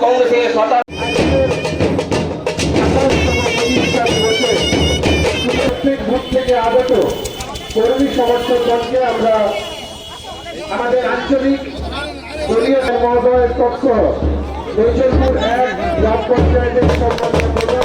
কংগ্রেসের বুথ থেকে আগত কর্মী সমর্থকগণকে আমরা আমাদের আঞ্চলিক দলীয় মহোদয়ের পক্ষ কৈশলপুর 1 গ্রাম পঞ্চায়েতের সম্মাননা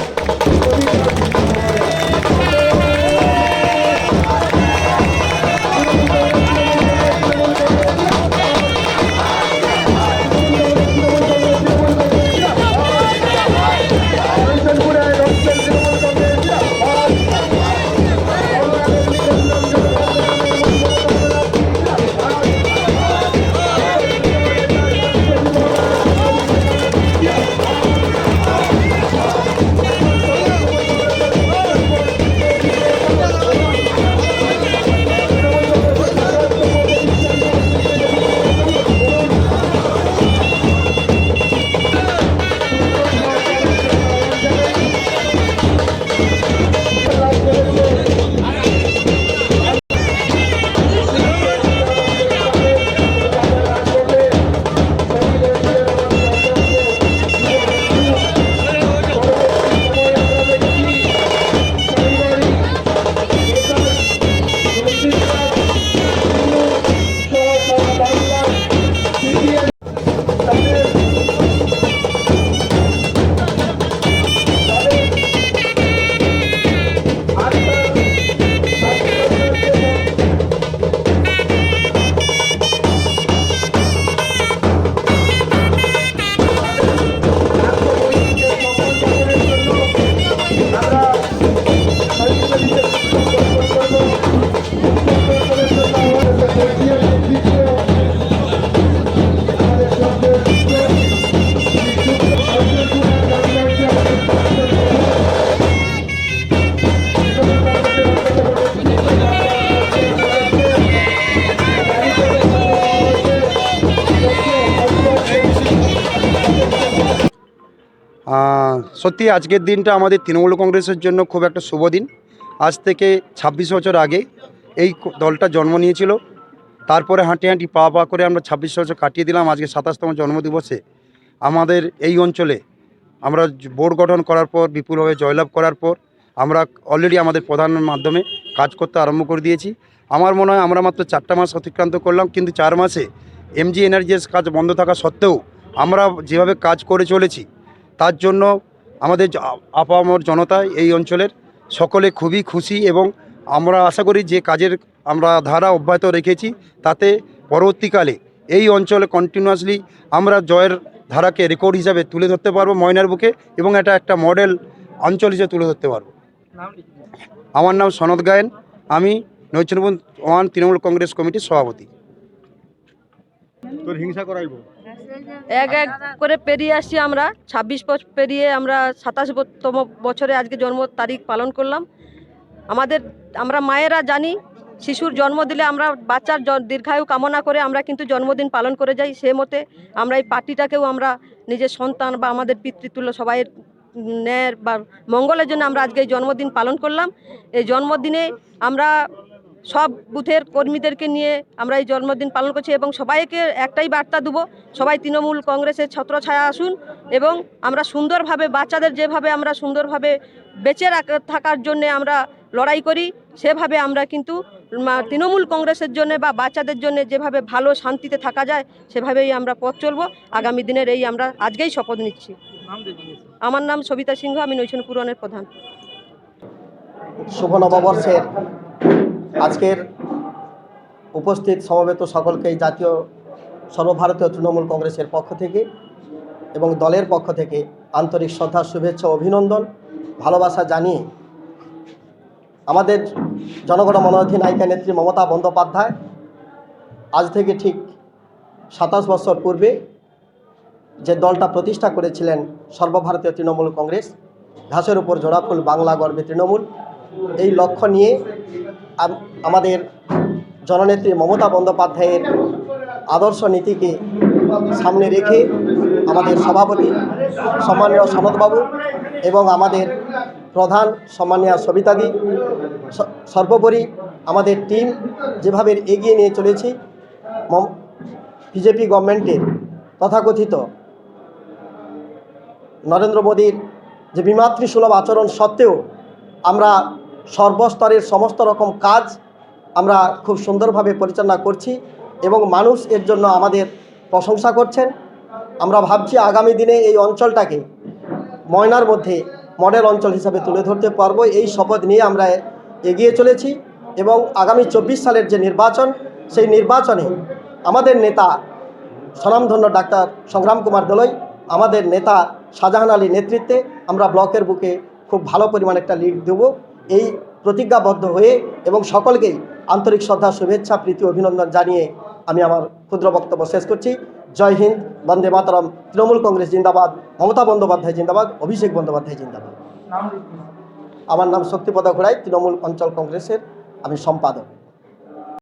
সত্যি আজকের দিনটা আমাদের তৃণমূল কংগ্রেসের জন্য খুব একটা শুভ দিন। আজ থেকে ২৬ বছর আগে এই দলটা জন্ম নিয়েছিল। তারপরে হাঁটি হাঁটি পা পা করে আমরা ২৬ বছর কাটিয়ে দিলাম। আজকে ২৭তম জন্মদিবসে আমাদের এই অঞ্চলে আমরা বোর্ড গঠন করার পর, বিপুলভাবে জয়লাভ করার পর আমরা অলরেডি আমাদের প্রধানের মাধ্যমে কাজ করতে আরম্ভ করে দিয়েছি। আমার মনে হয় আমরা মাত্র ৪টা মাস অতিক্রান্ত করলাম, কিন্তু ৪ মাসে এমজি এনার্জিস কাজ বন্ধ থাকা সত্ত্বেও আমরা যেভাবে কাজ করে চলেছি তার জন্য আমাদের আপামর জনতা এই অঞ্চলের সকলে খুবই খুশি, এবং আমরা আশা করি যে কাজের আমরা ধারা অব্যাহত রেখেছি তাতে পরবর্তীকালে এই অঞ্চলে কন্টিনিউয়াসলি আমরা জয়ের ধারাকে রেকর্ড হিসাবে তুলে ধরতে পারবো ময়নার বুকে, এবং এটা একটা মডেল অঞ্চল হিসেবে তুলে ধরতে পারবো। আমার নাম সনদ গায়েন, আমি নৈচনপুর 1 তৃণমূল কংগ্রেস কমিটির সভাপতি। তোর হিংসা করাইব এক এক করে পেরিয়ে আসছি আমরা। ২৬ বছর পেরিয়ে আমরা ২৭তম বছরে আজকে জন্ম তারিখ পালন করলাম। আমরা মায়েরা জানি শিশুর জন্ম দিলে আমরা বাচ্চার দীর্ঘায়ু কামনা করে আমরা কিন্তু জন্মদিন পালন করে যাই। সে মতে আমরা এই পার্টিটাকেও আমরা নিজের সন্তান বা আমাদের পিতৃতুল্য সবাইয়ের ন্যায়ের বা মঙ্গলের জন্য আমরা আজকে এই জন্মদিন পালন করলাম। এই জন্মদিনে আমরা সব বুথের কর্মীদেরকে নিয়ে আমরা এই জন্মদিন পালন করছি, এবং সবাইকে একটাই বার্তা দেবো, সবাই তৃণমূল কংগ্রেসের ছত্রছায়া আসুন, এবং আমরা সুন্দরভাবে বাচ্চাদের যেভাবে আমরা সুন্দরভাবে বেঁচে থাকার জন্যে আমরা লড়াই করি, সেভাবে আমরা কিন্তু তৃণমূল কংগ্রেসের জন্য বা বাচ্চাদের জন্য যেভাবে ভালো শান্তিতে থাকা যায় সেভাবেই আমরা পথ চলবো। আগামী দিনের এই আমরা আজকেই শপথ নিচ্ছি। আমার নাম সবিতা সিংহ, আমি নৈচনপুর 1-এর প্রধান। শুভ নববর্ষের আজকের উপস্থিত সমবেত সকলকেই জাতীয় সর্বভারতীয় তৃণমূল কংগ্রেসের পক্ষ থেকে এবং দলের পক্ষ থেকে আন্তরিক শ্রদ্ধা, শুভেচ্ছা, অভিনন্দন, ভালোবাসা জানিয়ে আমাদের জনগণ মনোধিনায়িকা নেত্রী মমতা বন্দ্যোপাধ্যায় আজ থেকে ঠিক ২৭ বছর পূর্বে যে দলটা প্রতিষ্ঠা করেছিলেন সর্বভারতীয় তৃণমূল কংগ্রেস, ঘাসের উপর জোড়াফুল বাংলা গর্বে তৃণমূল, এই লক্ষ্য নিয়ে আমাদের জননেত্রী মমতা বন্দ্যোপাধ্যায়ের আদর্শ নীতিকে সামনে রেখে আমাদের সভাপতি সম্মানীয় সনদবাবু এবং আমাদের প্রধান সম্মানীয় সবিতাদি, সর্বোপরি আমাদের টিম যেভাবে এগিয়ে নিয়ে চলেছি, বিজেপি গভর্নমেন্টের তথাকথিত নরেন্দ্র মোদীর যে বিমাতৃসুলভ আচরণ সত্ত্বেও আমরা সর্বস্তরের সমস্ত রকম কাজ আমরা খুব সুন্দরভাবে পরিচালনা করছি এবং মানুষ এর জন্য আমাদের প্রশংসা করছেন। আমরা ভাবছি আগামী দিনে এই অঞ্চলটাকে ময়নার মধ্যে মডেল অঞ্চল হিসাবে তুলে ধরতে পারবো, এই শপথ নিয়ে আমরা এগিয়ে চলেছি। এবং আগামী 24 সালের যে নির্বাচন, সেই নির্বাচনে আমাদের নেতা স্বনামধন্য ডাক্তার সংগ্রাম কুমার দলই, আমাদের নেতা শাহজাহান আলীর নেতৃত্বে আমরা ব্লকের বুকে খুব ভালো পরিমাণে একটা লিড দেব, এই প্রতিজ্ঞাবদ্ধ হয়ে এবং সকলকেই আন্তরিক শ্রদ্ধা, শুভেচ্ছা, প্রীতি, অভিনন্দন জানিয়ে আমি আমার ক্ষুদ্র বক্তব্য শেষ করছি। জয় হিন্দ, বন্দে মাতরম, তৃণমূল কংগ্রেস জিন্দাবাদ, মমতা বন্দ্যোপাধ্যায় জিন্দাবাদ, অভিষেক বন্দ্যোপাধ্যায় জিন্দাবাদ। আমার নাম শক্তিপদ ঘোড়াই, তৃণমূল অঞ্চল কংগ্রেসের আমি সম্পাদক।